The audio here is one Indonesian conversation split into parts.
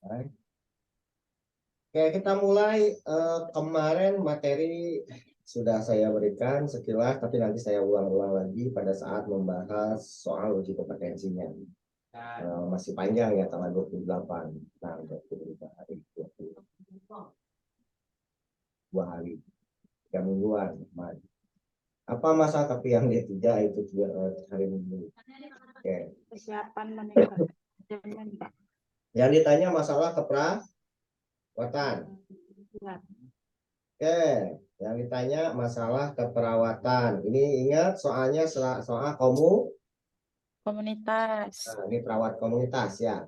Baik. Oke, kita mulai. Kemarin materi sudah saya berikan sekilas, tapi nanti saya ulang-ulang lagi pada saat membahas soal uji kompetensinya. Masih panjang ya, tanggal 28. Nah, 25 hari, 22 hari, 3 mingguan. Apa masalah tapi yang D3 itu juga hari Minggu. Oke. Persiapan menikah. Yang ditanya masalah keperawatan. Ya. Oke, yang ditanya masalah keperawatan. Ini ingat soalnya soal Komunitas. Nah, ini perawat komunitas ya.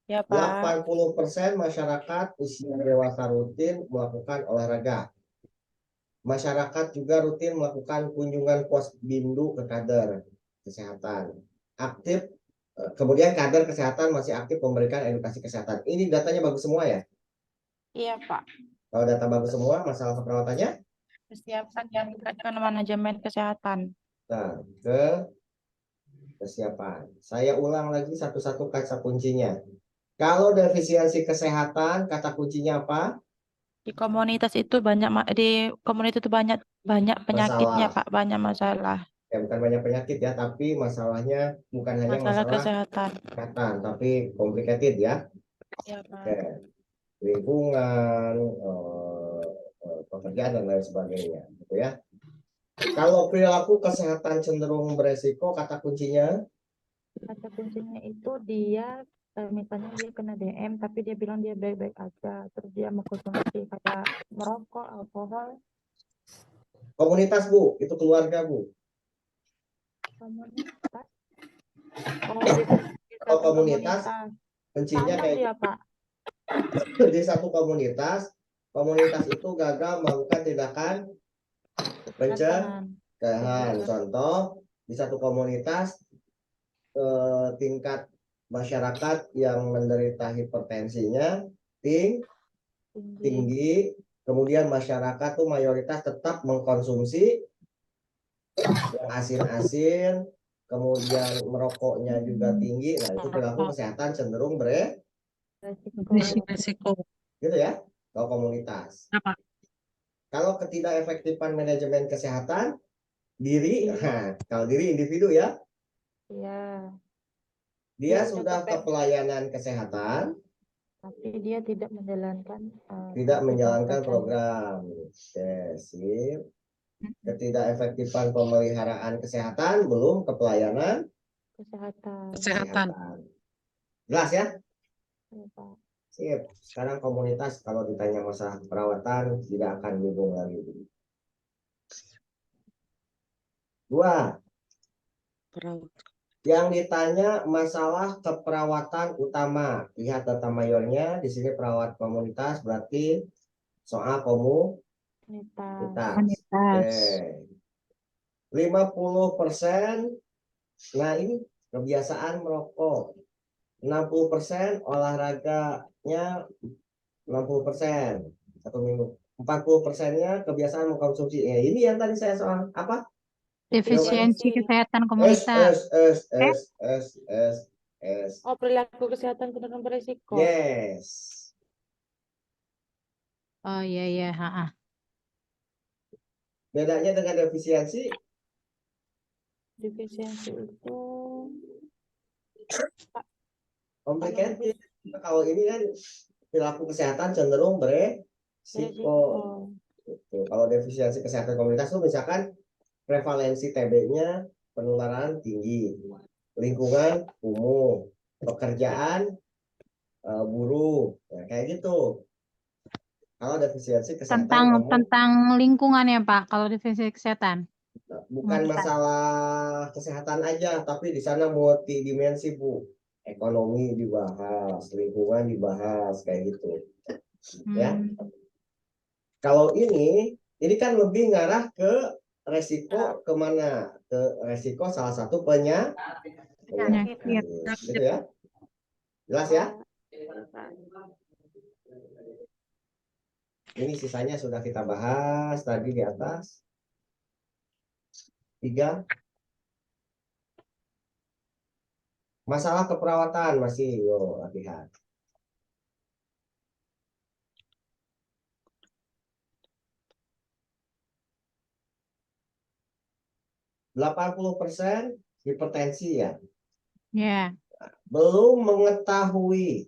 Ya, Pak. 80% masyarakat usia dewasa rutin melakukan olahraga. Masyarakat juga rutin melakukan kunjungan posbindu ke kader kesehatan. Aktif, kemudian kader kesehatan masih aktif memberikan edukasi kesehatan. Ini datanya bagus semua ya? Iya, Pak. Kalau data bagus semua, masalah keperawatannya? Persiapan yang dikatakan manajemen kesehatan. Nah, ke kesiapan. Saya ulang lagi satu-satu kata kuncinya. Kalau defisiensi kesehatan, kata kuncinya apa? Di komunitas itu banyak banyak penyakitnya, Masalah. Pak, banyak masalah. Ya, bukan banyak penyakit ya, tapi masalahnya bukan hanya Masalah masalah kesehatan. kesehatan, tapi complicated ya. Ya, Oke. Pak. Lingkungan, pekerjaan dan lain sebagainya, gitu ya. Kalau perilaku kesehatan cenderung beresiko, kata kuncinya Kata kuncinya itu dia misalnya dia kena DM tapi dia bilang dia baik-baik aja, terus dia mengkonsumsi kayak merokok, alkohol. komunitas Bu, itu keluarga Bu. Komunitas. Oh, di Kalau satu komunitas, komunitas. kuncinya Sama kayak dia, Pak. di satu komunitas, komunitas itu gagal melakukan tindakan Kesehatan. pencegahan. Contoh, di satu komunitas tingkat masyarakat yang menderita hipertensinya Tinggi. tinggi, kemudian masyarakat tuh mayoritas tetap mengkonsumsi yang asin-asin, kemudian merokoknya juga tinggi. Nah, itu perilaku kesehatan cenderung Resiko. gitu ya, kalau komunitas. Apa? Kalau ketidakefektifan manajemen kesehatan diri, Iya. nah, kalau diri individu ya, Iya. dia Dia sudah ke pelayanan kesehatan, tapi dia tidak menjalankan tidak fungsi menjalankan kompetensi program. Oke, sip. Ketidakefektifan pemeliharaan kesehatan, belum ke pelayanan kesehatan. Jelas ya? Iya, Pak. Sip. Sekarang komunitas kalau ditanya masalah perawatan tidak akan bingung lagi. Dua, yang ditanya masalah keperawatan utama. Lihat data mayornya di sini perawat komunitas berarti soal komunitas. Oke. 50%. Nah, ini kebiasaan merokok. 60% olahraganya, 60% satu minggu. 40%-nya kebiasaan mengkonsumsi. Ya, ini yang tadi saya soal apa? Efisiensi kesehatan S, komunitas. S, S, S, S, S, S. Oh, perilaku kesehatan cenderung berisiko. Yes. Oh iya iya, Bedanya dengan defisiensi, Defisiensi itu complicated. Kalau ini kan perilaku kesehatan cenderung beresiko. Gitu. Kalau defisiensi kesehatan komunitas itu misalkan prevalensi TB-nya penularan tinggi, lingkungan kumuh, pekerjaan buruh, ya, kayak gitu. Kalau defisiensi kesehatan tentang lingkungan ya Pak, kalau divisi kesehatan. bukan masalah kesehatan aja, tapi di sana multidimensi Bu. Ekonomi dibahas, lingkungan dibahas, kayak gitu. Ya. Kalau ini kan lebih ngarah ke resiko kemana? Ke resiko salah satu penyakit. Gitu ya. Jelas ya? Ini sisanya sudah kita bahas tadi di atas. 3. Masalah keperawatan masih, yo latihan. 80% hipertensi ya. Ya. Belum mengetahui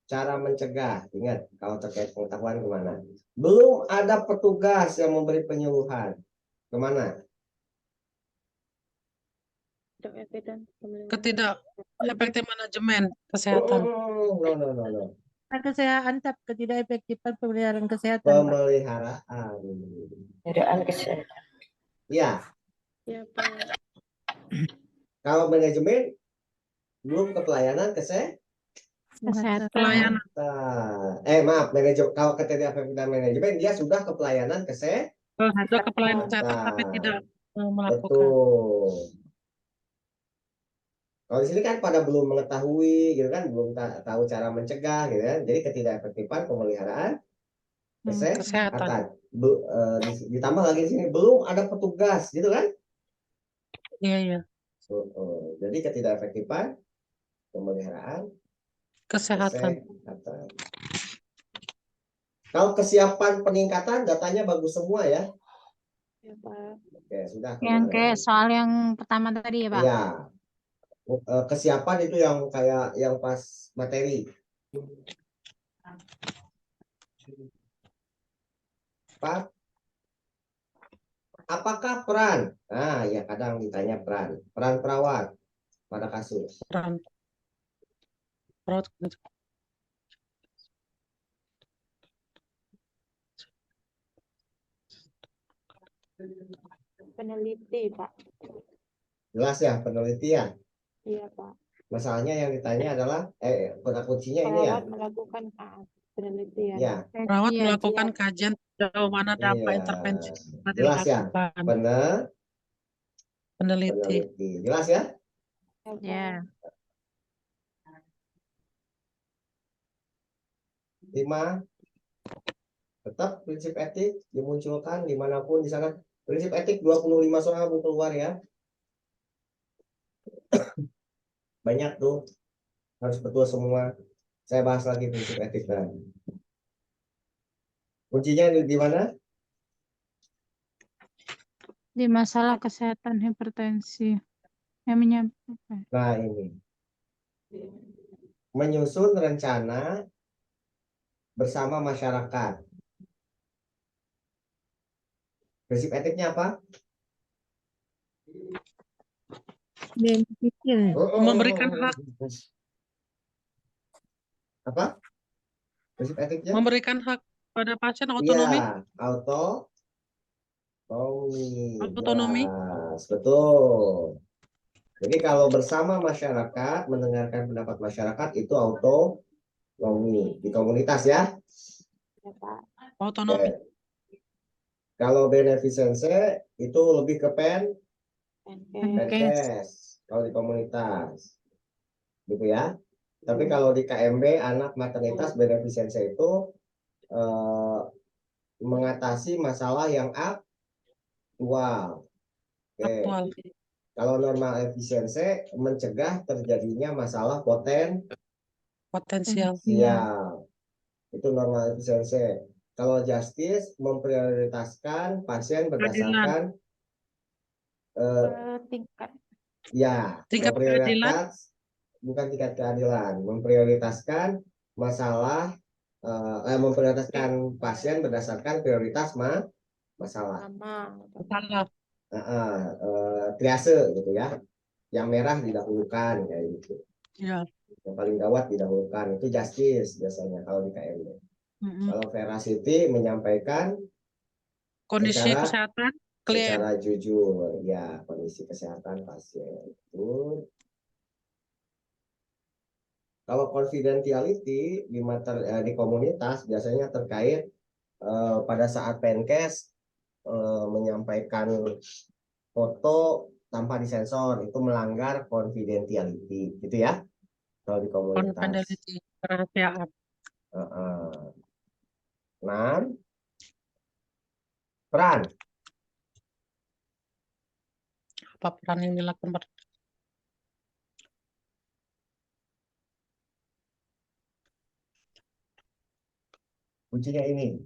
cara mencegah. Ingat, kalau terkait pengetahuan kemana? Belum ada petugas yang memberi penyuluhan. Kemana? Ketidak efektif manajemen kesehatan. No. Kesehatan, ketidakefektifan pemeliharaan kesehatan, Pak. Pemeliharaan. Pemeliharaan kesehatan. Ya, Ya, Pak. kalau manajemen belum ke pelayanan Kesehatan. Pelayanan. maaf, manajemen. Kalau ketidakefektifan manajemen, dia sudah ke pelayanan kesehatan. Sudah ke pelayanan kesehatan tapi tidak melakukan. Betul. Kalau di sini kan pada belum mengetahui, gitu kan, belum tahu cara mencegah, gitu kan. Jadi ketidakefektifan pemeliharaan kesehatan. Ditambah lagi di sini belum ada petugas, gitu kan? Iya. Jadi ketidakefektifan pemeliharaan Kesehatan. kesehatan. Kalau kesiapan peningkatan, datanya bagus semua ya. Ya, Pak. Oke, sudah Yang kemarin. kayak soal yang pertama tadi ya, Pak? Iya. Kesiapan itu yang kayak yang pas materi. Pak, apakah peran? Nah, ya kadang ditanya peran perawat pada kasus. Peran. Peneliti, Pak. Jelas ya penelitian. Iya, Pak. Masalahnya yang ditanya adalah kata kuncinya ini ya. Perawat melakukan penelitian. Ya, Perawat Iya. melakukan kajian sejauh mana dampak iya. intervensi yang Jelas ya. dilakukan. Peneliti. Jelas ya? Ya, Pak. Ya. 5. Tetap prinsip etik dimunculkan dimanapun di sana. Prinsip etik 25 soal buku keluar ya. Banyak tuh. Harus betul semua. Saya bahas lagi prinsip etik. Nah. Kuncinya di mana? Di masalah kesehatan hipertensi. Yang menyampaikan. Nah ini. Menyusun rencana bersama masyarakat. Prinsip etiknya apa? Memberikan hak. Apa? Prinsip etiknya? Memberikan hak pada pasien otonomi. Iya, Otonomi. Jelas, betul. Jadi kalau bersama masyarakat, mendengarkan pendapat masyarakat itu autonomi di komunitas ya. Ya, Pak. Otonomi. Oke. Kalau benefisensi itu lebih ke Penkes kalau di komunitas, gitu ya. Tapi kalau di KMB anak maternitas benefisensi itu mengatasi masalah yang aktual. Oke. Aktual. Kalau normal efisiensi mencegah terjadinya masalah Potensial. potensial. Itu normal efisiensi. Kalau justice memprioritaskan pasien berdasarkan Tingkat. Tingkat keadilan. Bukan tingkat keadilan, memprioritaskan masalah memprioritaskan pasien berdasarkan prioritas masalah. Salah. Triase gitu ya. Yang merah didahulukan kayak gitu. Iya. Yang paling gawat didahulukan itu justice biasanya kalau di KMB. Kalau veracity menyampaikan Kondisi kesehatan klien. secara jujur ya kondisi kesehatan pasien itu. Kalau confidentiality di komunitas biasanya terkait pada saat Penkes menyampaikan foto tanpa disensor itu melanggar confidentiality gitu ya kalau di komunitas. Confidentiality, kerahasiaan. 6. Peran. Apa peran yang dilakukan? Kuncinya ini.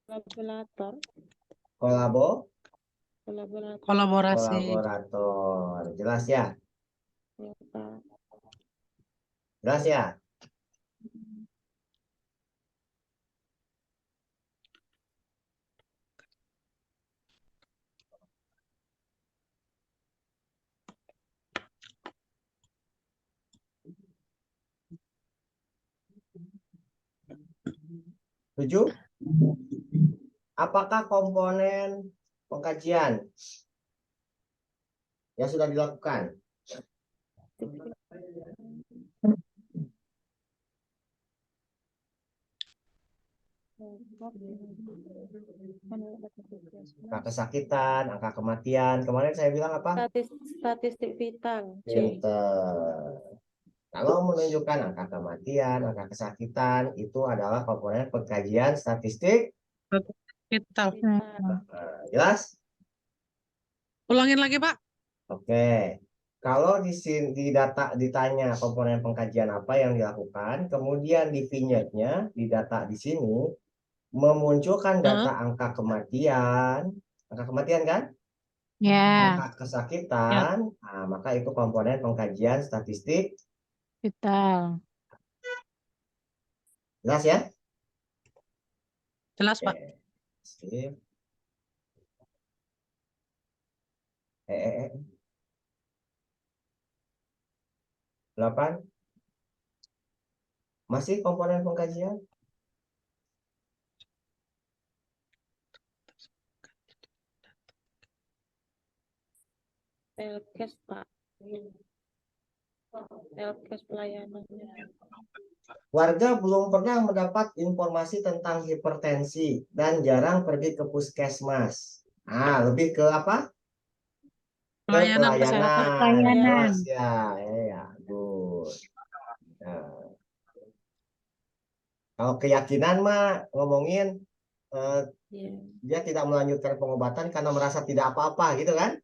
Kolaborator. Kolaborasi. kolaborator. Jelas ya? Ya, Pak. Jelas ya? Tujuh? Apakah komponen pengkajian yang sudah dilakukan? Angka kesakitan, angka kematian. Kemarin saya bilang apa? Statistik vital. C. Pinter. Kalau menunjukkan angka kematian, angka kesakitan, itu adalah komponen pengkajian statistik. Kita Jelas? ulangin lagi, Pak. Oke. Kalau di sini di data ditanya komponen pengkajian apa yang dilakukan, kemudian di vignette-nya di data di sini memunculkan data angka kematian kan? Ya, Angka kesakitan, nah, maka itu komponen pengkajian statistik. vital. Jelas ya? Jelas, Pak. Oke. Sip. Eh. 8. Masih komponen pengkajian? LKS, Pak. LKS pelayanannya. Warga belum pernah mendapat informasi tentang hipertensi dan jarang pergi ke puskesmas. Ah, lebih ke apa? Ke Pelayanan kesehatan. Pelayanan. Jelas ya, ya, good. Nah, kalau keyakinan mah ngomongin Iya, dia tidak melanjutkan pengobatan karena merasa tidak apa-apa gitu kan?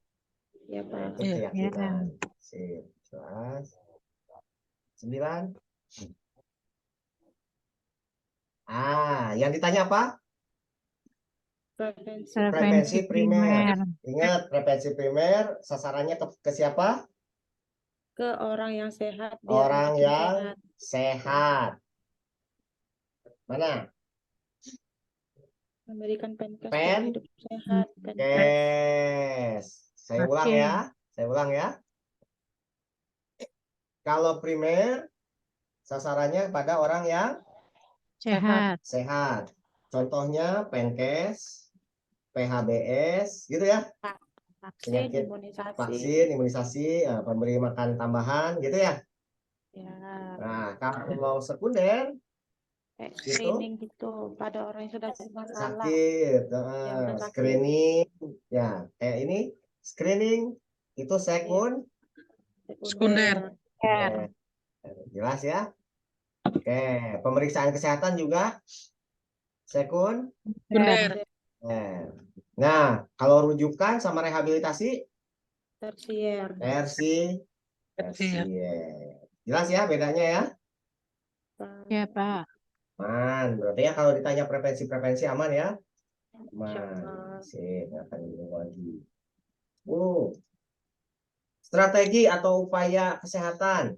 ya, Nah, Pak. itu Iya. keyakinan. Sip. 9. Yang ditanya apa? Prevensi. Prevensi primer. primer. Ingat, prevensi primer sasarannya ke siapa? Ke orang yang sehat. Biar Orang makin yang sehat. sehat. Mana? Memberikan penkes Pen- dan hidup sehat. Kes. Saya ulang Oke. ya. Saya ulang ya. Kalau primer sasarannya pada orang yang Sehat. sehat. Contohnya Penkes, PHBS, gitu ya. Vaksin, Penyakit, imunisasi. vaksin, imunisasi, pemberi makan tambahan, gitu ya. Ya, Nah, kalau mau sekunder, kayak screening gitu pada orang yang sudah bermasalah. sakit, Yang udah sakit. screening, ya, kayak ini screening itu Sekunder. Eh, jelas ya. Oke, pemeriksaan kesehatan juga Sekunder. Nah, kalau rujukan sama rehabilitasi Tersier. tersier. Jelas ya bedanya ya? Ya, Pak. Aman. Berarti ya kalau ditanya prevensi aman ya? Aman. Insyaallah. Sip, nggak akan bingung lagi. Strategi atau upaya kesehatan.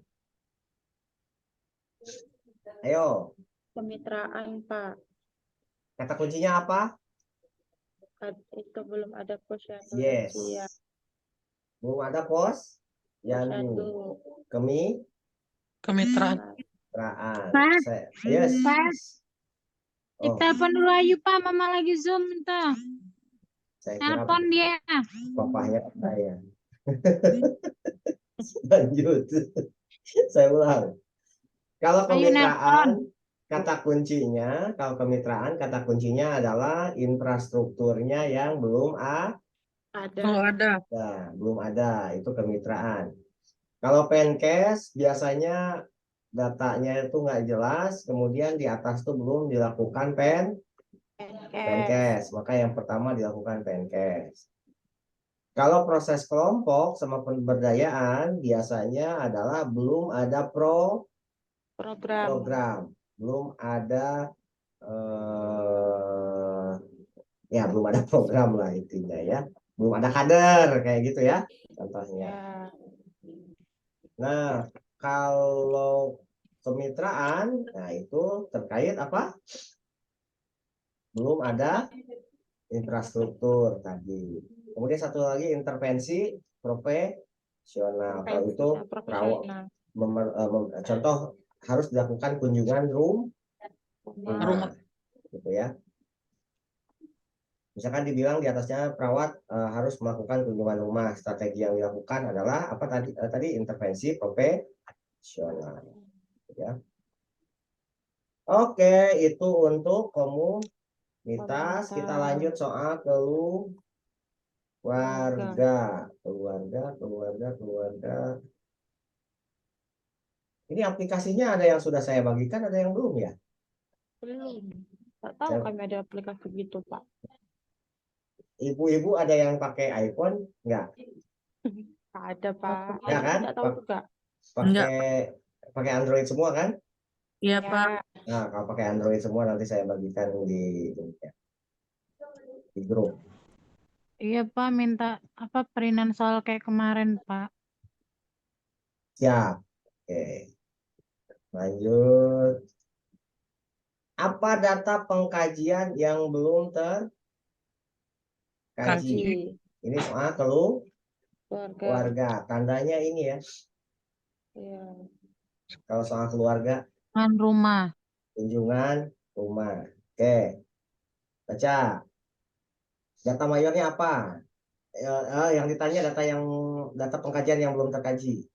Ayo, Kemitraan, Pak. kata kuncinya apa? Itu belum ada posyandu. Yes. Ya. Belum ada pos Posyandu. Kemitraan. Kemitraan. Pak. Yes. Pak. Oh, Telepon dulu Ayu, Pak. Mama lagi Zoom entah. saya kira Telepon dia. papahnya saya. Lanjut. Saya ulang. Kalau Ayo, kemitraan, kalau kemitraan kata kuncinya adalah infrastrukturnya yang belum Ada. Oh, ada. belum ada, itu kemitraan. Kalau Penkes biasanya datanya itu nggak jelas, kemudian di atas tuh belum dilakukan Penkes, maka yang pertama dilakukan Penkes. Kalau proses kelompok sama pemberdayaan biasanya adalah belum ada program, belum ada belum ada program lah intinya ya. belum ada kader kayak gitu ya contohnya. Ya. Nah, kalau kemitraan, nah itu terkait apa? Belum ada infrastruktur tadi. Kemudian satu lagi intervensi profesional. Kalau itu Ya, profesional. contoh harus dilakukan kunjungan rumah, gitu ya. Misalkan dibilang di atasnya perawat harus melakukan kunjungan rumah. Strategi yang dilakukan adalah apa tadi intervensi profesional, ya. Oke, itu untuk komunitas. Kita lanjut soal keluarga. Ini aplikasinya ada yang sudah saya bagikan, ada yang belum ya? Belum. Tak tahu Saya- kami ada aplikasi gitu, Pak. Ibu-ibu ada yang pakai iPhone nggak? Tak ada, Pak. Ya Saya kan? tidak tahu juga. Enggak. Pakai Android semua kan? Iya, Ya, Pak. Nah, kalau pakai Android semua nanti saya bagikan di grup. Iya Pak, minta apa perinan soal kayak kemarin Pak. Siap. Oke. Lanjut. Apa data pengkajian yang belum terkaji? kaji Ini soal keluarga. keluarga. Tandanya ini ya. Ya. Kalau soal keluarga, Kan rumah. kunjungan rumah. Oke. Baca. Data mayornya apa? Yang ditanya data pengkajian yang belum terkaji.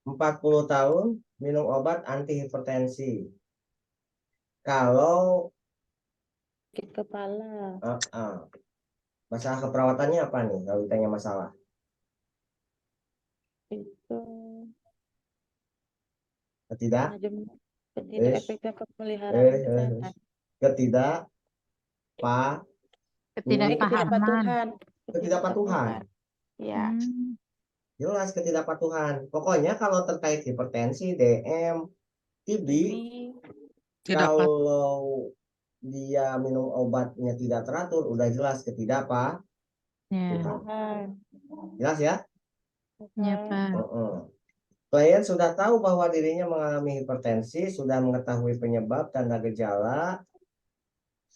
40 tahun minum obat anti hipertensi. Kalau Sakit kepala. masalah keperawatannya apa nih kalau ditanya masalah? Itu Ketidak tidak Eh, efektif pemeliharaan eh, kesehatan. ketidak Ketidakpahaman. ketidakpatuhan. Ya. Hmm, Jelas ketidakpatuhan. Pokoknya kalau terkait hipertensi, DM, TB, Tidak, Pak. kalau dia minum obatnya tidak teratur, udah jelas ketidakpatuhan. ya, Tuhan. Jelas ya? ya Pak. Klien sudah tahu bahwa dirinya mengalami hipertensi, sudah mengetahui penyebab tanda gejala.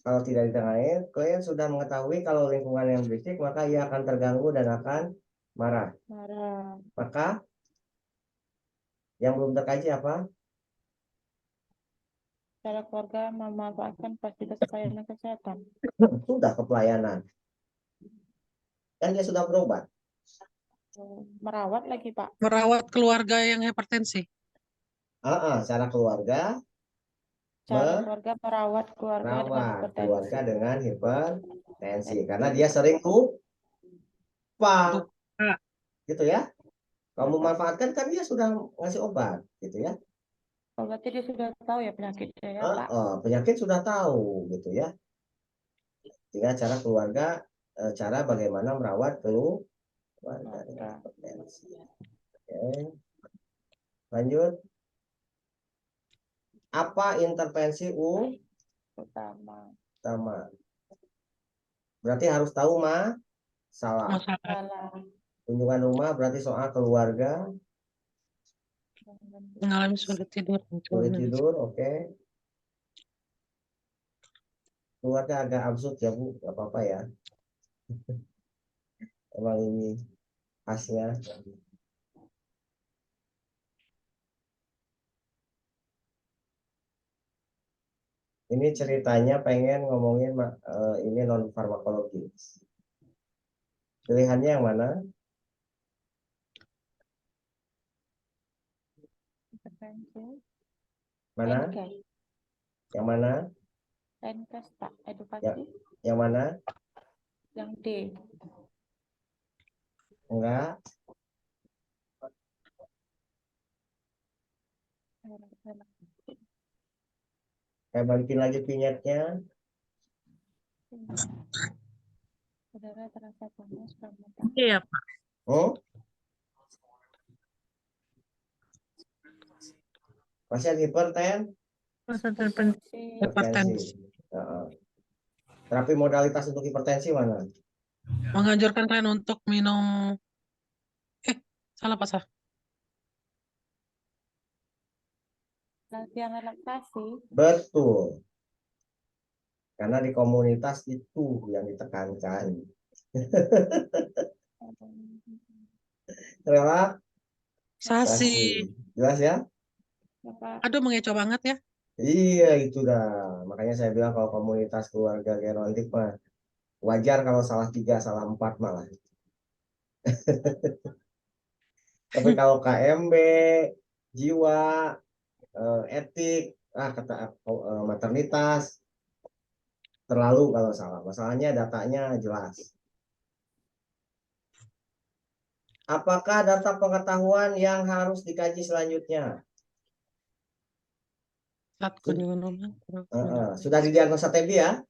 Kalau tidak ditangani, klien sudah mengetahui kalau lingkungan yang berisik, maka ia akan terganggu dan akan marah. Marah. Maka yang belum terkaji apa? Cara keluarga memanfaatkan fasilitas pelayanan kesehatan. Sudah ke pelayanan. Dan dia sudah berobat. Merawat lagi, Pak. Merawat keluarga yang hipertensi. Cara keluarga Cara keluarga merawat keluarga dengan merawat hipertensi. keluarga dengan hipertensi. Karena dia sering lupa. Lupa. Gitu ya. Kalau memanfaatkan kan dia sudah ngasih obat. Gitu ya. Oh, berarti dia sudah tahu ya penyakitnya ya, Pak. Penyakit sudah tahu gitu ya. Tinggal cara keluarga, cara bagaimana merawat keluarga dengan hipertensi. Oke. Lanjut. Apa intervensi Utama. utama? Berarti harus tahu masalah. Masalah Kunjungan rumah berarti soal keluarga. mengalami sulit tidur. Sulit tidur, oke. Keluarga agak absurd ya Bu, nggak apa-apa ya. Emang ini khasnya. Ini ceritanya pengen ngomongin ini non farmakologis. Pilihannya yang mana? Intervensi. Mana? Yang mana? Enkes, Pak. Edukasi. Yang mana? Yang D. Enggak. Saya balikin lagi pinyatnya. Saudara terasa panas karena Iya, Pak. Pasien hipertensi. Masa terpenting. Hipertensi. Heeh. Terapi modalitas untuk hipertensi mana? Menganjurkan kalian untuk minum. Salah pasal. Latihan relaksasi. Betul. Karena di komunitas itu yang ditekankan. Relaksasi. Sasi. Jelas ya? Bapak, Aduh, mengecoh banget ya. Iya itu dah. Makanya saya bilang kalau komunitas keluarga gerontik mah wajar kalau salah 3, salah 4 malah. Tapi kalau KMB, jiwa, etik, kata maternitas, terlalu kalau salah. Masalahnya datanya jelas. Apakah data pengetahuan yang harus dikaji selanjutnya? Saat kunjungan rumah. Sudah didiagnosa TB ya?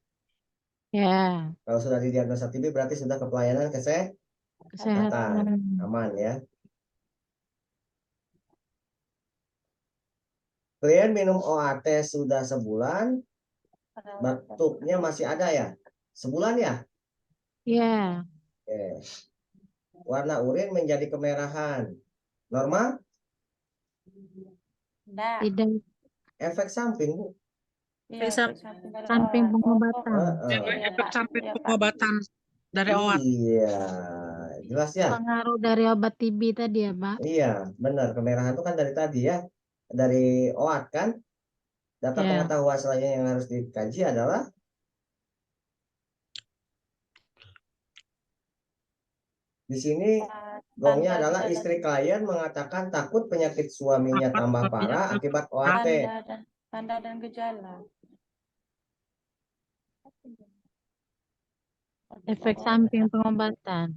Ya, Kalau sudah didiagnosa TB berarti sudah ke pelayanan kesehatan. aman ya. Klien minum OAT sudah sebulan, batuknya masih ada ya? Sebulan ya? Ya, Oke. Warna urin menjadi kemerahan. Normal? enggak. tidak Efek samping, Bu. Iya, Bisa. efek samping dari samping obat. pengobatan. Heeh. Efek samping Iya, Pak. pengobatan dari obat. Iya, jelas ya? Pengaruh dari obat TB tadi ya, Pak? Iya, benar. Kemerahan itu kan dari tadi ya. Dari OAT kan? Data Ya. pengetahuan selanjutnya yang harus dikaji adalah di sini gongnya adalah istri klien mengatakan takut penyakit suaminya Takut tambah suaminya parah tambah akibat OAT. Tanda dan gejala. Efek samping pengobatan.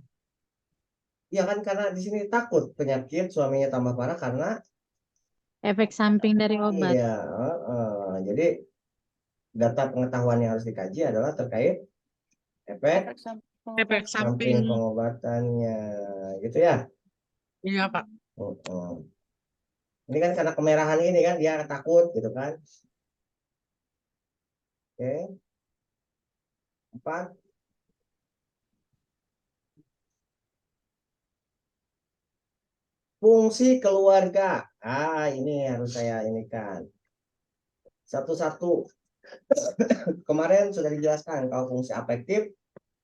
Iya kan karena di sini takut penyakit suaminya tambah parah karena Efek samping dari obat. iya, jadi data pengetahuan yang harus dikaji adalah terkait efek efek samping samping. pengobatannya, gitu ya. Iya, Pak. Ini kan karena kemerahan ini kan dia takut gitu kan. Oke. 4. Fungsi keluarga. Ini harus saya ini kan. Satu-satu. Kemarin sudah dijelaskan kalau fungsi afektif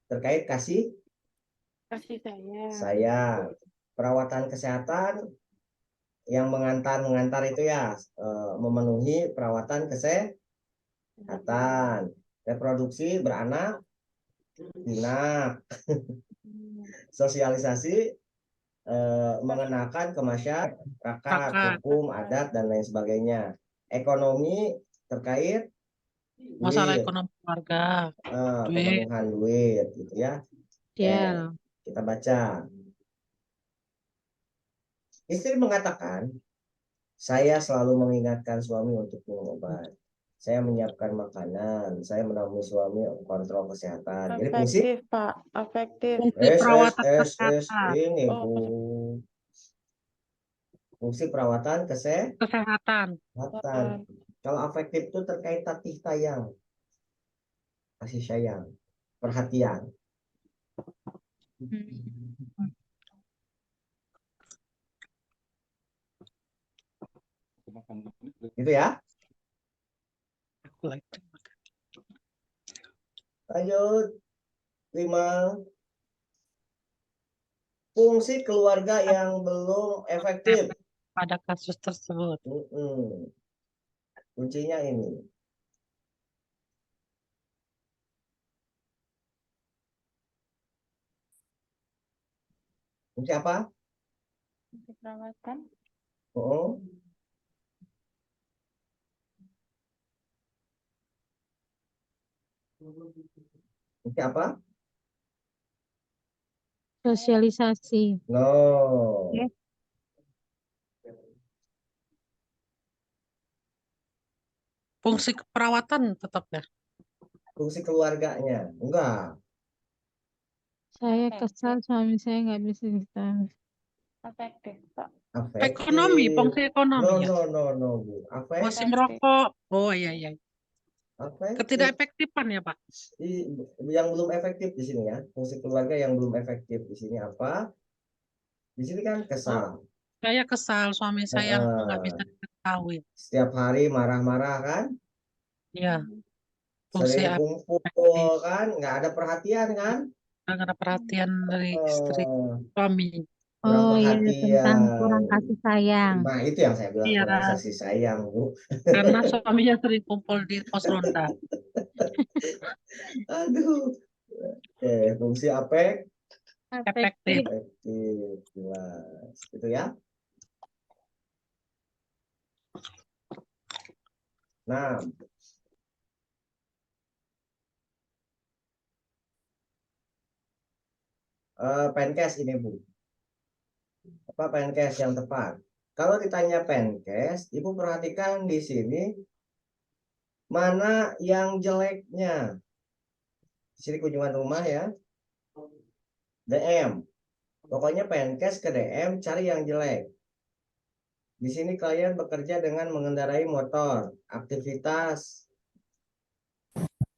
terkait kasih sayang. Perawatan kesehatan yang mengantar itu ya memenuhi perawatan kesehatan. Reproduksi beranak, pinak. Sosialisasi mengenakan ke masyarakat, hukum, adat dan lain sebagainya. Ekonomi terkait Masalah duit, ekonomi keluarga. Duit. pemenuhan duit gitu ya. Ya. Kita baca. Istri mengatakan, saya selalu mengingatkan suami untuk minum obat. Saya menyiapkan makanan, saya menemui suami kontrol kesehatan. Jadi fungsi Efektif, Pak. Efektif. Fungsi perawatan ini Oh. Bu. Fungsi perawatan kesehatan. Kalau afektif itu terkait tatih tayang, kasih sayang, perhatian. Gitu ya. Lanjut. 5. Fungsi keluarga yang belum efektif. Pada kasus tersebut. Kuncinya ini. Fungsi apa? Perawatan. Fungsi apa? Sosialisasi. No. Ya. Fungsi perawatan tetap ya. Fungsi keluarganya. Enggak. Saya kesal suami saya nggak bisa ditangani. Efektif, Pak. Ekonomi, Afektif. fungsi ekonomi ya. No, Bu. Masih Efektif. merokok. Oh iya, iya. Afektif. Ketidak-efektifan ya, Pak. Yang belum efektif di sini ya. Fungsi keluarga yang belum efektif di sini apa? Di sini kan kesal. Saya kesal suami saya nggak Heeh. bisa diketahui. Setiap hari marah-marah kan? Iya, fungsi Sering efektif. kumpul kan? Nggak ada perhatian kan? Nggak ada perhatian dari istri, Eh, suami. kurang Oh iya, tentang kurang perhatian. kasih sayang. Nah, itu yang saya bilang Iya, kurang kasih sayang, Bu. karena suaminya sering kumpul di pos ronda. Aduh. Oke, fungsi Efektif. efektif. Jelas. Itu ya. Nah, Penkes ini, Bu. Apa Penkes yang tepat? Kalau ditanya Penkes, Ibu perhatikan di sini mana yang jeleknya. Di sini kunjungan rumah ya. DM. Pokoknya Penkes ke DM cari yang jelek. Di sini klien bekerja dengan mengendarai motor, aktivitas,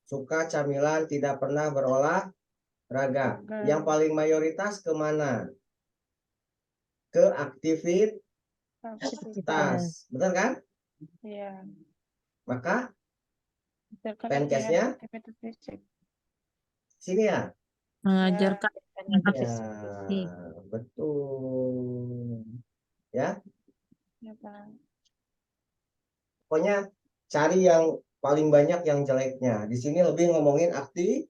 suka camilan, tidak pernah berolahraga. Yang paling mayoritas kemana? Ke aktivitas, betul kan? Iya. Maka Misalkan Penkesnya aktivitas fisik. sini ya. Mengajarkan Ya, betul. Ya, Ya, Pak. pokoknya cari yang paling banyak yang jeleknya. Di sini lebih ngomongin aktivitas.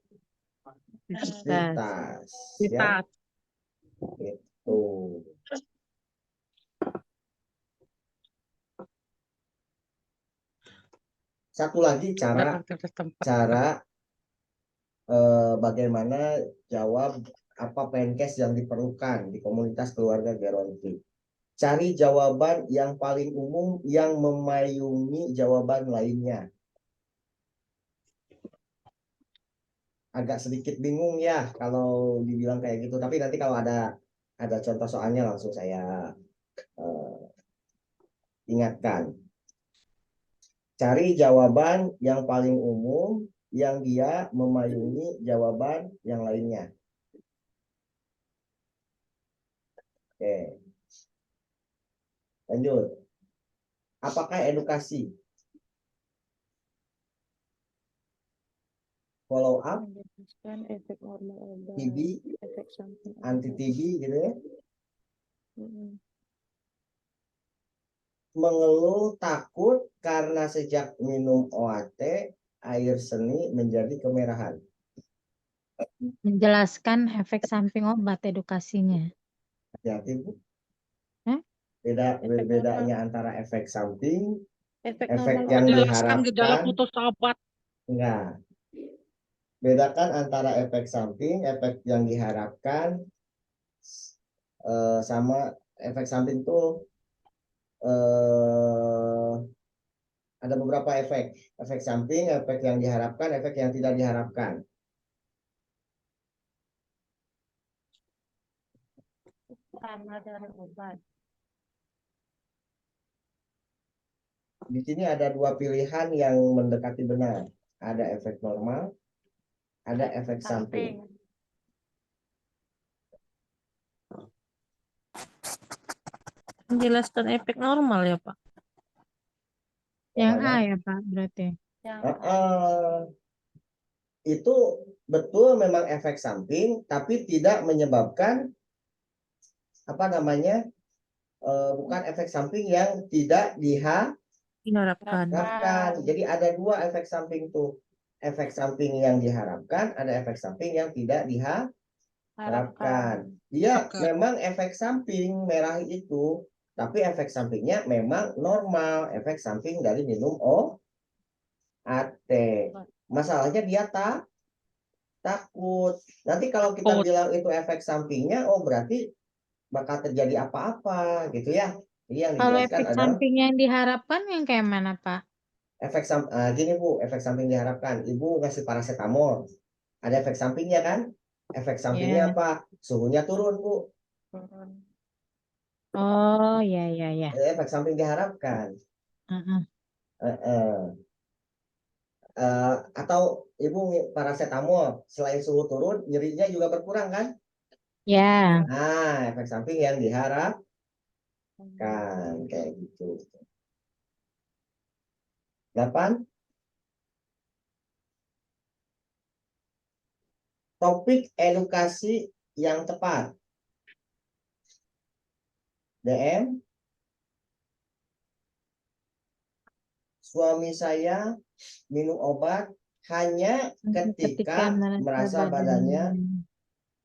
Ya, Kita itu. Satu lagi cara aktivitas tempat. bagaimana jawab apa Penkes yang diperlukan di komunitas keluarga Geronti. Cari jawaban yang paling umum yang memayungi jawaban lainnya. Agak sedikit bingung ya kalau dibilang kayak gitu, tapi nanti kalau ada contoh soalnya langsung saya ingatkan. Cari jawaban yang paling umum yang dia memayungi jawaban yang lainnya. Oke. Lanjut. Apakah edukasi? Follow up, Menjelaskan efek normal obat, TB, efek samping anti obat. TB gitu ya. Mm-mm. Mengeluh takut karena sejak minum OAT air seni menjadi kemerahan. Menjelaskan efek samping obat edukasinya. Hati-hati Bu. Hah? Bedanya antara efek samping, Efek efek normal yang obat. Menjelaskan gejala diharapkan, putus obat. enggak. Bedakan antara efek samping, efek yang diharapkan, sama efek samping itu ada beberapa efek. Efek samping, efek yang diharapkan, efek yang tidak diharapkan. Karena dari obat. Di sini ada dua pilihan yang mendekati benar. Ada efek normal, ada efek samping. menjelaskan efek normal ya Pak. Yang Yang A mana? ya Pak berarti. Yang Itu betul memang efek samping, tapi tidak menyebabkan apa namanya, bukan efek samping yang tidak Diharapkan. diharapkan. Jadi ada dua efek samping tuh. Efek samping yang diharapkan, ada efek samping yang tidak diharapkan. Dia Oke. memang efek samping merah itu, tapi efek sampingnya memang normal, efek samping dari minum OAT. Masalahnya dia takut. Nanti kalau kita Takut. bilang itu efek sampingnya, oh berarti bakal terjadi apa-apa gitu ya. Jadi yang Kalau dijelaskan efek adalah samping yang diharapkan yang kayak mana Pak? gini Bu, efek samping diharapkan. Ibu ngasih paracetamol, ada efek sampingnya kan? Efek sampingnya Ya. apa? Suhunya turun Bu. turun. Oh, ya, ya, ya. Efek samping diharapkan. Heeh. Atau ibu paracetamol selain suhu turun nyerinya juga berkurang kan? Ya, Nah, efek samping yang diharapkan kayak gitu. 8. Topik edukasi yang tepat. DM. Suami saya minum obat hanya ketika merasa badannya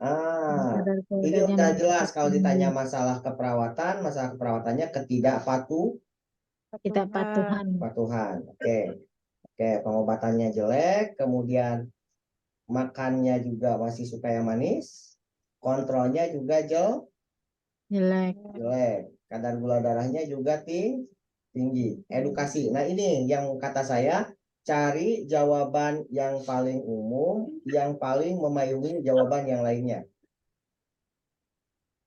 kadar ini keluarganya udah meningkat jelas kalau ditanya tinggi. masalah keperawatannya Ketidakpatuhan. ketidakpatuhan. Oke. Pengobatannya jelek, kemudian makannya juga masih suka yang manis, kontrolnya juga Jelek. jelek, kadar gula darahnya juga tinggi. Edukasi. Nah, ini yang kata saya cari jawaban yang paling umum, yang paling memayungi jawaban yang lainnya.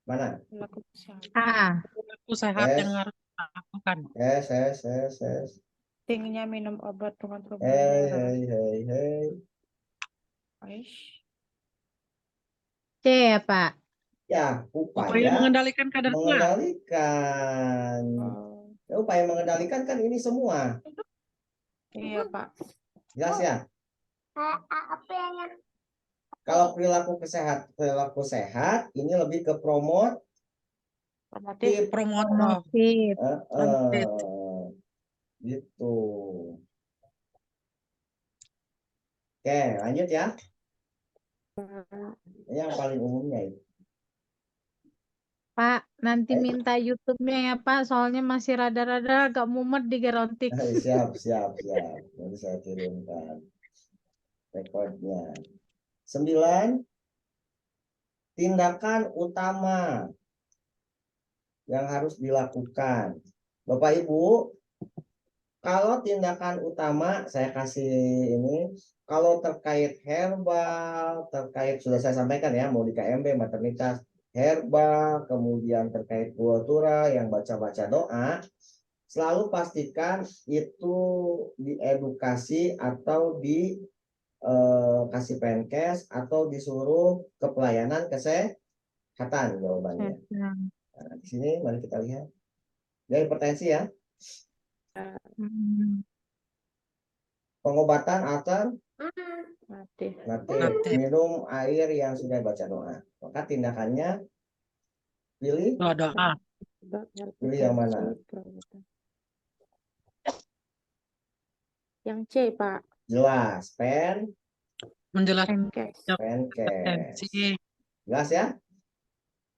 Mana? A. Perilaku sehat Yes. yang harus dilakukan. Yes. Pentingnya minum obat pengontrol gula Hey. darah. C ya, Pak. Ya, Upaya upaya mengendalikan kadar gula. mengendalikan. Ya, upaya mengendalikan kan ini semua. Iya, Pak. Jelas ya? Kalau perilaku sehat ini lebih ke promotif. Promotor. Promotif. Gitu. Oke, lanjut ya. Yang paling umumnya itu. Pak, nanti minta YouTube-nya ya, Pak. Soalnya masih rada-rada agak mumet di Gerontik. Siap. Nanti saya kirimkan rekodnya. 9. Tindakan utama yang harus dilakukan. Bapak Ibu, kalau tindakan utama saya kasih ini, kalau terkait herbal, sudah saya sampaikan ya, mau di KMB, maternitas, herbal, kemudian terkait kultura yang baca-baca doa, selalu pastikan itu diedukasi atau kasih penkes atau disuruh ke pelayanan kesehatan jawabannya. Nah, di sini mari kita lihat. Dia hipertensi ya. Pengobatan alternatif. Minum air yang sudah baca doa. Maka tindakannya pilih Doa. yang mana? Yang C, Pak. Jelas. Menjelaskan Penkes. Penkes. tensi. Jelas ya?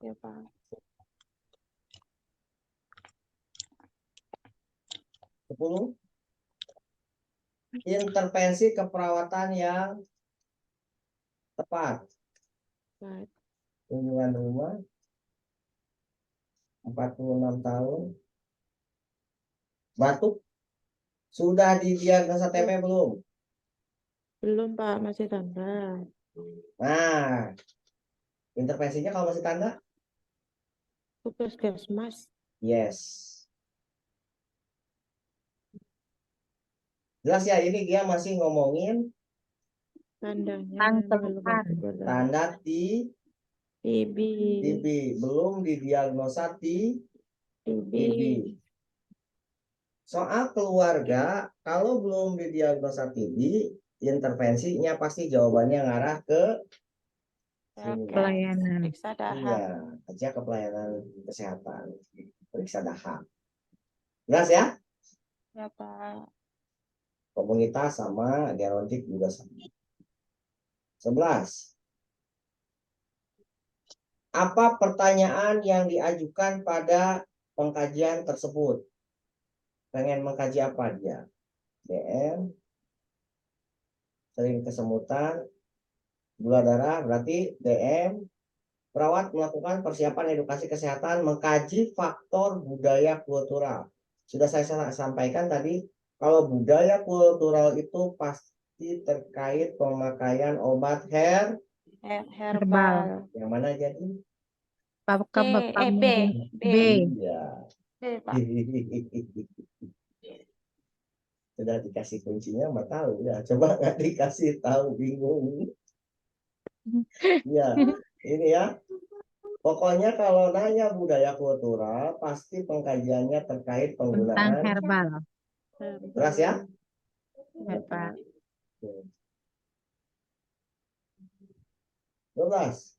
Ya, Pak. 10. Intervensi keperawatan yang tepat. Kunjungan rumah 46 tahun. Batuk. Sudah didiagnosa TB belum? Belum, Pak. Masih tanda. Nah, intervensinya kalau masih tanda? Puskesmas. Yes. Jelas ya, ini dia masih ngomongin Tandanya tanda TB. belum didiagnosa TB. Soal keluarga, kalau belum didiagnosa TB, intervensinya pasti jawabannya ngarah ke Pelayanan. Periksa dahak. iya, aja ke pelayanan kesehatan, periksa dahak. Jelas ya? Ya, Pak. Komunitas sama gerontik juga sama. 11. Apa pertanyaan yang diajukan pada pengkajian tersebut? Pengen mengkaji apa dia? DM, sering kesemutan, gula darah, berarti DM, perawat melakukan persiapan edukasi kesehatan, mengkaji faktor budaya kultural. Sudah saya sampaikan tadi, kalau budaya kultural itu pasti terkait pemakaian obat herbal. Herbal. Yang mana jadi? Apakah C, Bapak B. B? Iya. B, Pak. Sudah dikasih kuncinya mah tahu ya. Coba nggak dikasih tahu bingung. Ya, ini ya. Pokoknya kalau nanya budaya kultural, pasti pengkajiannya terkait Tentang penggunaan herbal. beras ya. Ya, Pak. 12.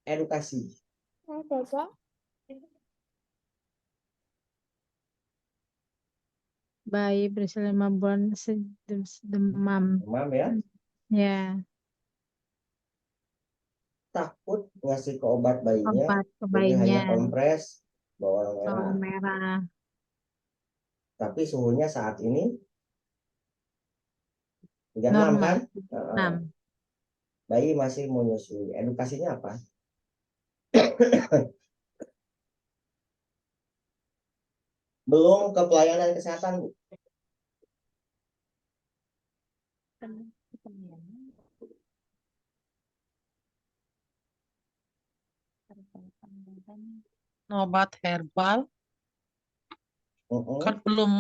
Edukasi. Apa, Pak? Bayi berusia 5 bulan demam. Demam ya. Ya, Takut ngasih ke obat bayinya. obat ke Jadi hanya bayinya. kompres bawang merah. Bawang merah. Tapi suhunya saat ini 36 Normal. kan? 6. Bayi masih menyusui. Edukasinya apa? Belum ke pelayanan kesehatan, Bu. Obat herbal kan belum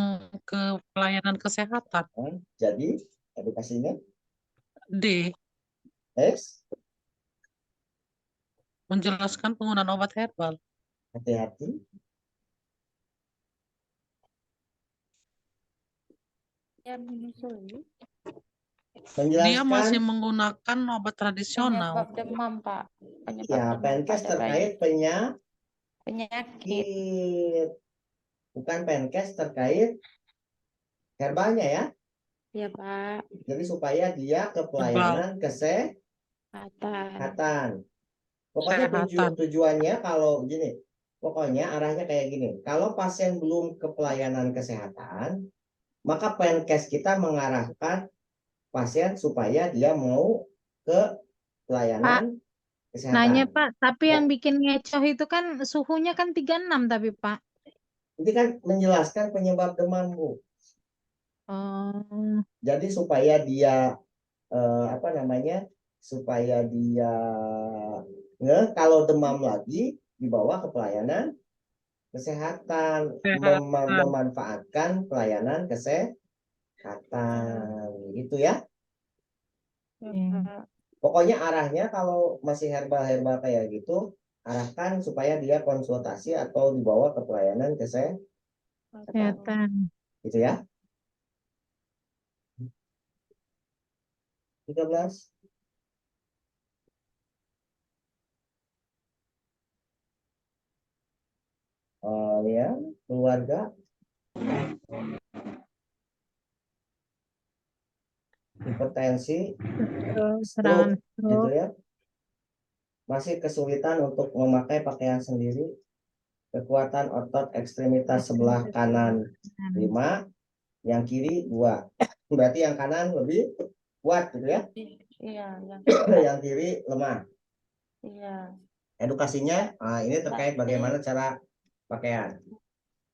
ke pelayanan kesehatan. Jadi edukasinya D. S. Menjelaskan penggunaan obat herbal. Hati-hati. Ya, menyusui. Dia masih Menjelaskan menggunakan obat tradisional. Penyebab demam, Pak. Penyebab ya demam Penkes pada terkait bayi. penyakit. Penyakit. Bukan Penkes terkait herbalnya ya. Ya, Pak. Jadi supaya dia ke pelayanan kesehatan. Kesehatan. Pokoknya Kesehatan. tujuannya kalau gini, pokoknya arahnya kayak gini. Kalau pasien belum ke pelayanan kesehatan, maka Penkes kita mengarahkan pasien supaya dia mau ke pelayanan kesehatan. Nanya Pak, tapi Ya. yang bikin ngecoh itu kan suhunya kan 36 tapi Pak. Ini kan menjelaskan penyebab demam, Bu. Oh, Jadi supaya dia apa namanya? Supaya dia kalau demam lagi dibawa ke pelayanan kesehatan, Kesehatan. memanfaatkan pelayanan kesehatan. Gitu ya. iya. Pokoknya arahnya kalau masih herbal-herbal kayak gitu, arahkan supaya dia konsultasi atau dibawa ke pelayanan kesehatan. Kesehatan. Gitu ya. 13. Oh ya, keluarga. Hipertensi, Serangan stroke, gitu stroke. ya. Masih kesulitan untuk memakai pakaian sendiri. Kekuatan otot ekstremitas sebelah kanan 5, yang kiri 2. Berarti yang kanan lebih kuat gitu ya. Iya, yang Yang kiri lemah. iya. Edukasinya, ini terkait bagaimana cara pakaian.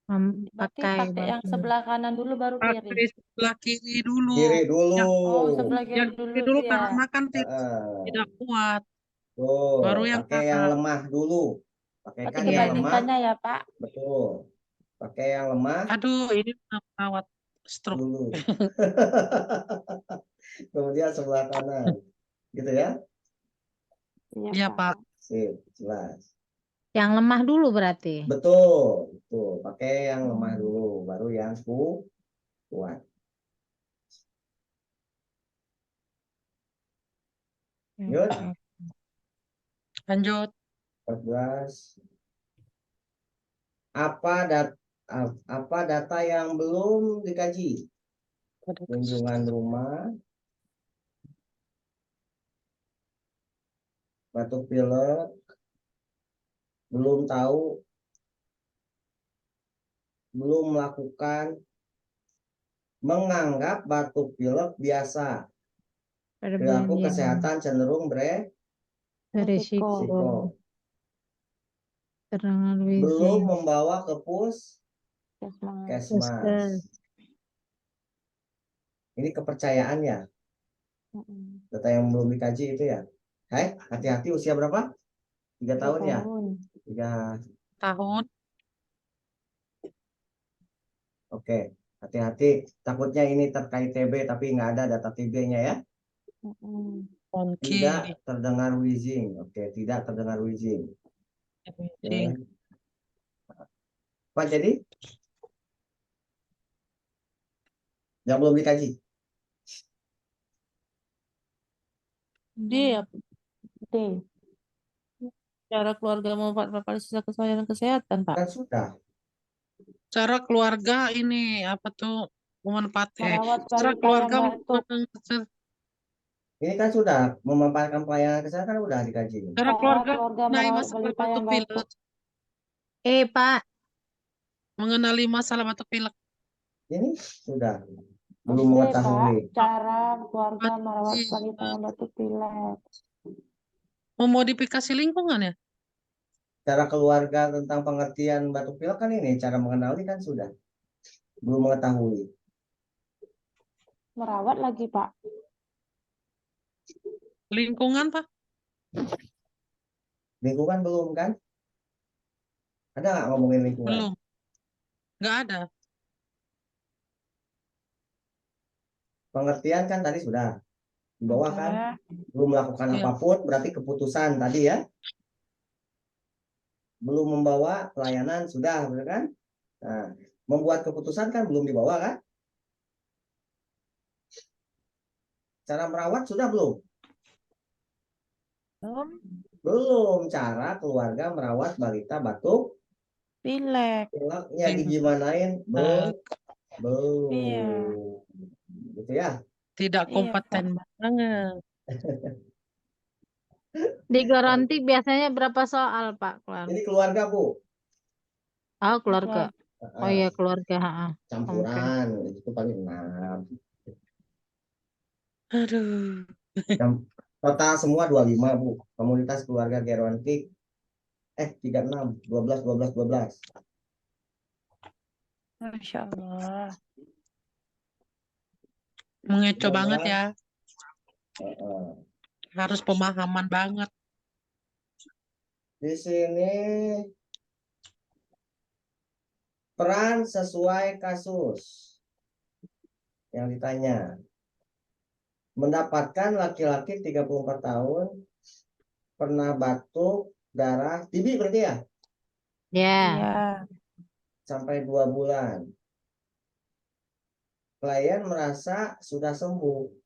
Berarti Pakai pakai yang baju. sebelah kanan dulu baru kiri. Pakai sebelah kiri dulu. Kiri dulu. Oh, sebelah Yang kiri dulu kiri dulu ya. karena kan Heeh. tidak kuat. Tuh, Baru yang pakai yang kanan. lemah dulu. Berarti Pakaikan yang lemah. kebalikannya ya, Pak. Betul. Pakai yang lemah Aduh, ini udah perawat stroke. dulu. Kemudian sebelah kanan. Gitu ya. Iya, Pak. Sip, jelas. Yang lemah dulu berarti. Betul, betul. Pakai yang lemah dulu, baru yang kuat. Yuk, Lanjut. 14. Apa data yang belum dikaji? Kunjungan rumah, batuk pilek, belum tahu, belum melakukan, menganggap batuk pilek biasa. Perilaku Perbedaan kesehatan cenderung berisiko. beresiko. Serangan Belum wheezing. membawa ke puskesmas. Puskes. Ini kepercayaan ya. Data yang belum dikaji itu ya. Hai, hati-hati usia berapa? 3 tahun ya? tahun. 3. tahun. Oke. Hati-hati. Takutnya ini terkait TB tapi nggak ada data TB-nya ya. Oke. Tidak terdengar wheezing. Oke, tidak terdengar wheezing. Oke. Pak, jadi yang belum dikaji. Dia D. cara keluarga memanfaatkan fasilitas kesehatan, Pak. Kan sudah. Cara keluarga ini apa tuh Merawat cara balita keluarga yang batuk. Ini kan sudah memanfaatkan pelayanan kesehatan udah dikaji. cara Cara keluarga keluarga mengenai merawat masalah balita batuk yang pilek, batuk. Pak, mengenali masalah batuk pilek. Ini sudah belum D, Pak. mengetahui. Cara keluarga merawat balita yang batuk pilek. Memodifikasi lingkungan ya. Cara keluarga tentang pengertian batuk pilek kan ini cara mengenali kan sudah belum mengetahui. Merawat lagi, Pak. Lingkungan Pak. Lingkungan belum kan? Ada nggak ngomongin lingkungan? Belum. Nggak ada. Pengertian kan tadi sudah di bawah kan? Udah. Belum melakukan Iya. apapun berarti keputusan tadi ya. Belum membawa pelayanan sudah, benar kan? Nah, membuat keputusan kan belum dibawa kan? Cara merawat sudah belum? Belum. Cara keluarga merawat balita batuk Pilek. pileknya digimanain? Belum. Iya. Gitu ya. Tidak Iya, kompeten banget. di garanti biasanya berapa soal, Pak? Ini keluarga, Bu. Oh, keluarga. Oh iya, keluarga. Campuran itu paling 6. Aduh. Total semua 25, Bu. Komunitas keluarga Gerontik 36, 12, 12, 12. Masya Allah. Mengeco 12. banget ya. Heeh. Harus pemahaman banget. Di sini peran sesuai kasus yang ditanya. Mendapatkan laki-laki 34 tahun pernah batuk, darah, TB berarti ya? Ya. Iya. Sampai 2 bulan. Klien merasa sudah sembuh.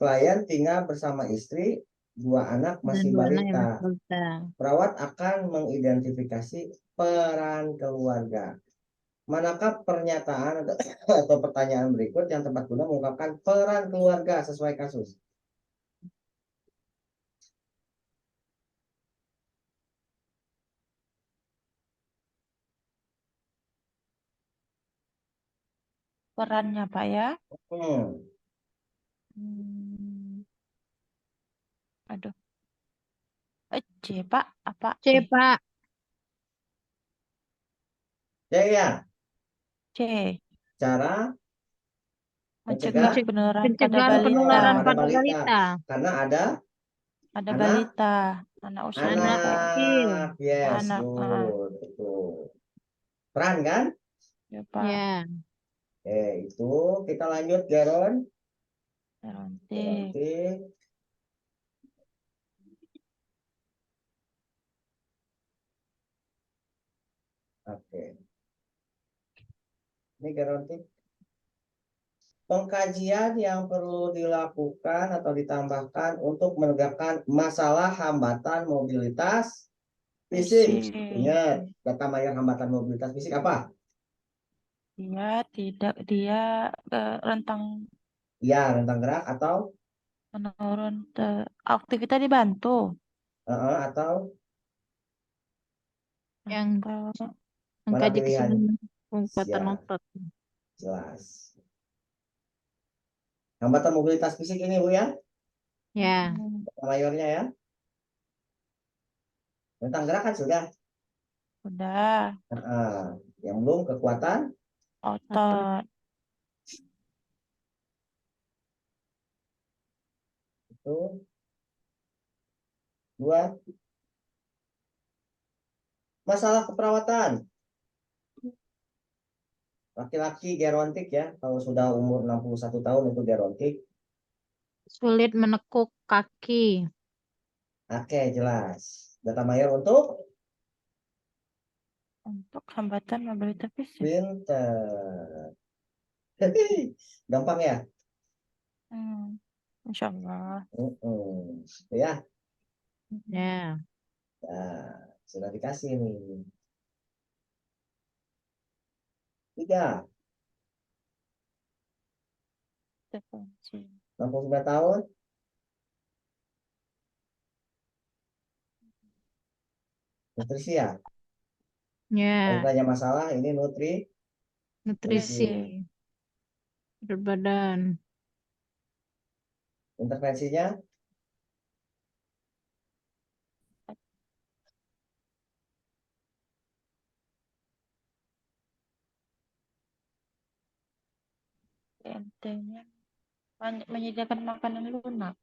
Klien tinggal bersama istri, 2 anak Dan masih dua anak yang balita. masih balita. Perawat akan mengidentifikasi peran keluarga. Manakah pernyataan atau pertanyaan berikut yang tepat guna mengungkapkan peran keluarga sesuai kasus? Perannya, Pak ya. Aduh. C, Pak. Apa? C, Pak. Ya. C. Cara Mencegah penularan pada Pencegahan balita. penularan pada pada balita. Karena ada Ada anak? balita. Anak usia Anak kecil. Yes, Anak, good. Betul. Peran kan? Ya, Pak. Ya. Itu kita lanjut, Geron. Nanti. Oke. Ini Geronti. Pengkajian yang perlu dilakukan atau ditambahkan untuk menegakkan masalah hambatan mobilitas fisik. Ingat, data mayor hambatan mobilitas fisik apa? Dia rentang Ya, rentang gerak atau menurun aktivitas dibantu. atau Yang Atau mengkaji pilihan? kekuatan Siap. otot. Jelas. Hambatan mobilitas fisik ini, Bu ya? Ya. Data mayornya ya. Rentang gerak kan sudah. udah Yang belum kekuatan otot. itu 2 Masalah keperawatan. Laki-laki gerontik ya, kalau sudah umur 61 tahun itu gerontik. Sulit menekuk kaki. Oke, jelas. Data mayor untuk Untuk hambatan mobilitas fisik. pinter. Gampang ya? Insya Allah. Ya, Ya. nah, sudah dikasih nih. 3, Intervensi. 69 tahun. Nutrisi ya? Kalau Ya. tanya masalah, ini Nutrisi. Berat badan. intervensinya Intinya menyediakan makanan lunak.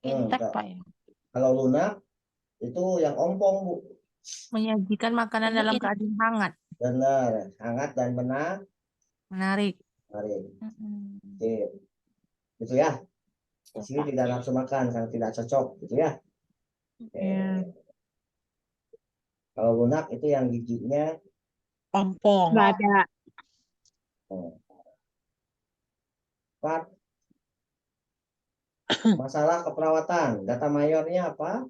Hmm, Intak Kak. Pak ya. kalau lunak itu yang ompong, Bu. Menyajikan makanan Ini dalam in- keadaan hangat, Benar, hangat dan menarik. menarik. Mm-mm. Sip. Gitu ya. Di sini tidak nafsu makan karena tidak cocok, gitu ya. Ya. Kalau lunak itu yang giginya Ompong. Nggak ada. 4. Masalah keperawatan. Data mayornya apa?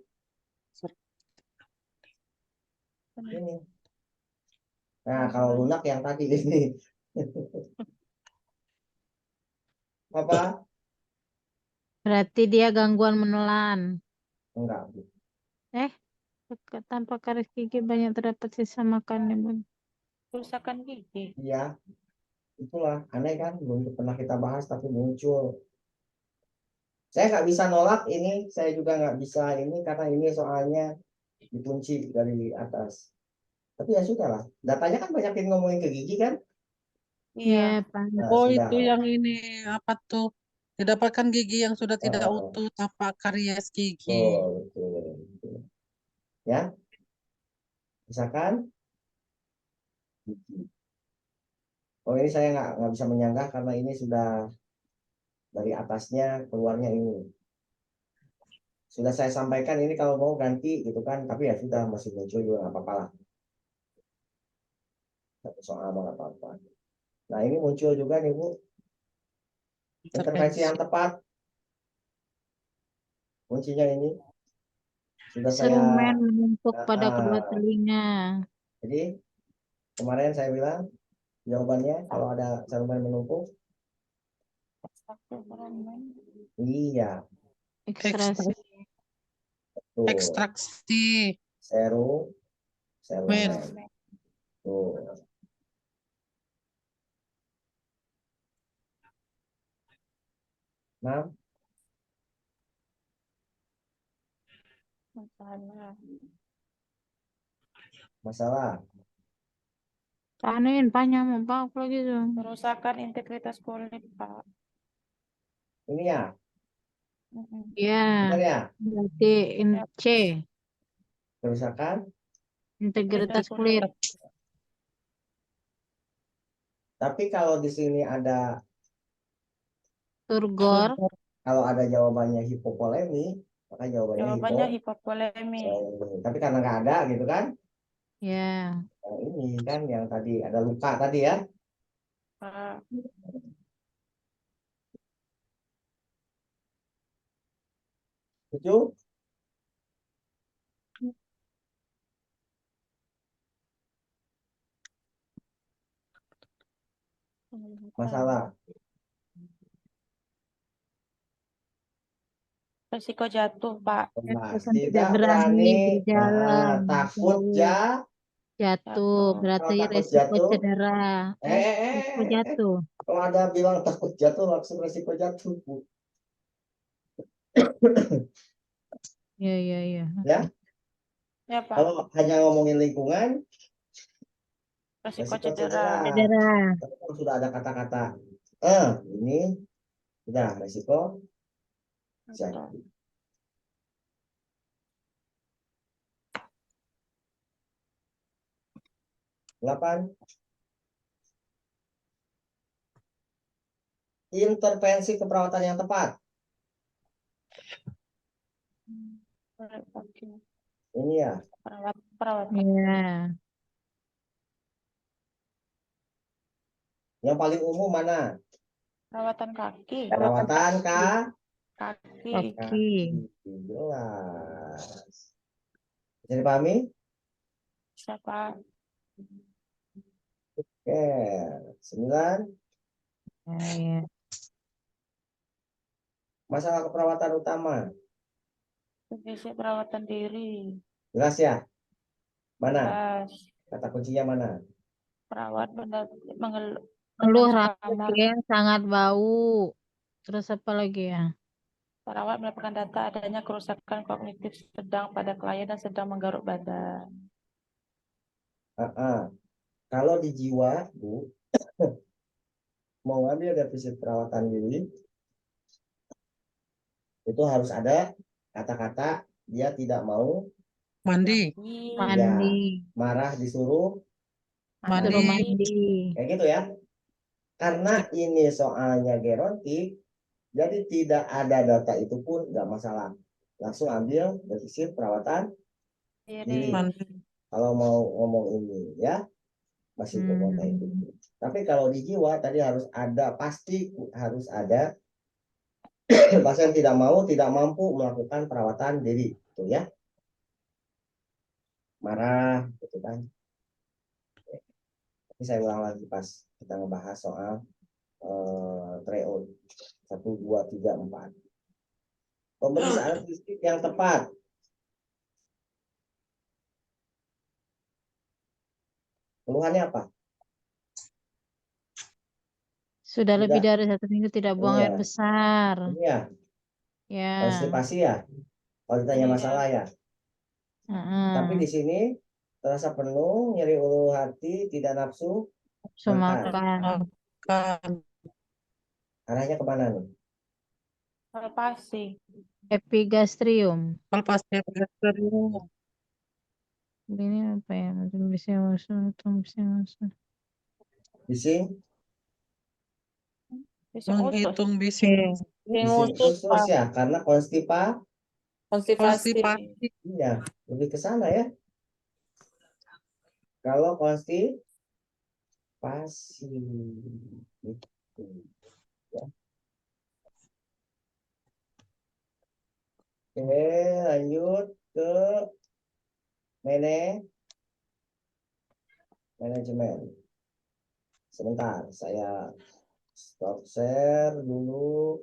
Ini. Nah, kalau lunak yang tadi ini. Apa? Berarti dia gangguan menelan. Enggak, Bu. Tanpa karis gigi banyak terdapat sisa makanan, Bun. Kerusakan gigi. Iya, itulah aneh kan, belum pernah kita bahas tapi muncul. Saya nggak bisa nolak ini, saya juga nggak bisa ini karena ini soalnya dikunci dari atas. Tapi ya sudah lah, datanya kan banyak yang ngomongin ke gigi kan. Iya, Iya. Pak. Nah, Oh, sudah itu lah. yang ini apa tuh? Didapatkan gigi yang sudah tidak Oh, utuh tanpa karies gigi. betul, betul. Ya, misalkan gigi. Oh, ini saya nggak bisa menyanggah karena ini sudah dari atasnya keluarnya ini. Sudah saya sampaikan ini kalau mau ganti gitu kan, tapi ya sudah masih muncul juga nggak apa-apa lah. Satu soal nggak apa-apa. Nah, ini muncul juga nih, Bu. Intervensi yang tepat. Kuncinya ini sudah saya Serumen menumpuk pada kedua ah, telinga. jadi kemarin saya bilang jawabannya kalau ada serumen menumpuk, iya, Ekstraksi. tuh Ekstraksi. serumen. Tuh. Nah, masalah Panen, panjang mau Pak lagi tuh. Kerusakan integritas kulit, Pak. ini ya, Ya, benar ya, berarti C, kerusakan. integritas kulit. Tapi kalau di sini ada, Turgor, kalau ada jawabannya hipovolemi, maka jawabannya Jawabannya hipovolemi. Tapi karena nggak ada gitu kan, ya. yang ini kan yang tadi ada luka tadi ya. Pak. Setuju? Masalah. Risiko jatuh, Pak. Bukan tidak Tidak berani berani, berjalan. takut Jatuh. Jatuh. Berarti Kalau takut resiko jatuh, cedera. Resiko jatuh. kalau ada bilang takut jatuh langsung resiko jatuh, Bu. Ya, ya, ya. Ya, Ya, Pak. kalau hanya ngomongin lingkungan, Risiko resiko cedera. Cedera. Tapi kalau sudah ada kata-kata, ini sudah resiko jatuh. 8. Intervensi keperawatan yang tepat. Ini ya. Perawatan. Iya. Yang paling umum mana? Perawatan kaki. Perawatan Kaki. Kaki. Jelas. Bisa dipahami? Siapa? Oke. 9. Iya. Masalah keperawatan utama. Visi perawatan diri. Jelas ya? Mana? Jelas. Kata kuncinya mana? Perawat Keluh mengasuh rambut kamar. yang sangat bau. Terus apa lagi ya? Perawat mendapatkan data adanya kerusakan kognitif sedang pada klien dan sedang menggaruk badan. Kalau di jiwa, Bu, mau ngambil defisit perawatan diri, itu harus ada kata-kata dia tidak mau Mandi. Mandi. marah disuruh, Suruh Mandi. mandi. kayak gitu ya. Karena ini soalnya gerontik, jadi tidak ada data itu pun nggak masalah. Langsung ambil defisit perawatan diri. Mandi. Kalau mau ngomong ini ya, masih kuota itu. Tapi kalau di jiwa tadi harus ada, pasti harus ada pasien tidak mampu melakukan perawatan diri, gitu ya. Marah, gitu kan. Tapi saya ulang lagi pas kita ngebahas soal tryout 1, 2, 3, 4. Pemeriksaan fisik yang tepat. Keluhannya apa? Sudah lebih Tidak. dari 1 minggu tidak buang Iya. air besar. Ini ya, Ya. konstipasi ya. Kalau ditanya Iya. masalah ya. Tapi di sini terasa penuh, nyeri ulu hati, tidak nafsu Makan. Arahnya kemana nih? Palpasi. Epigastrium. Palpasi. Ini apa ya? Mungkin bisa masuk atau bisa masuk. Bising? Bising usus. Menghitung bising. Bising usus ya, karena Konstipasi. iya, lebih ke sana ya. Kalau konstipasi gitu. Ya. Oke, lanjut ke manajemen. Sebentar, saya stop share dulu.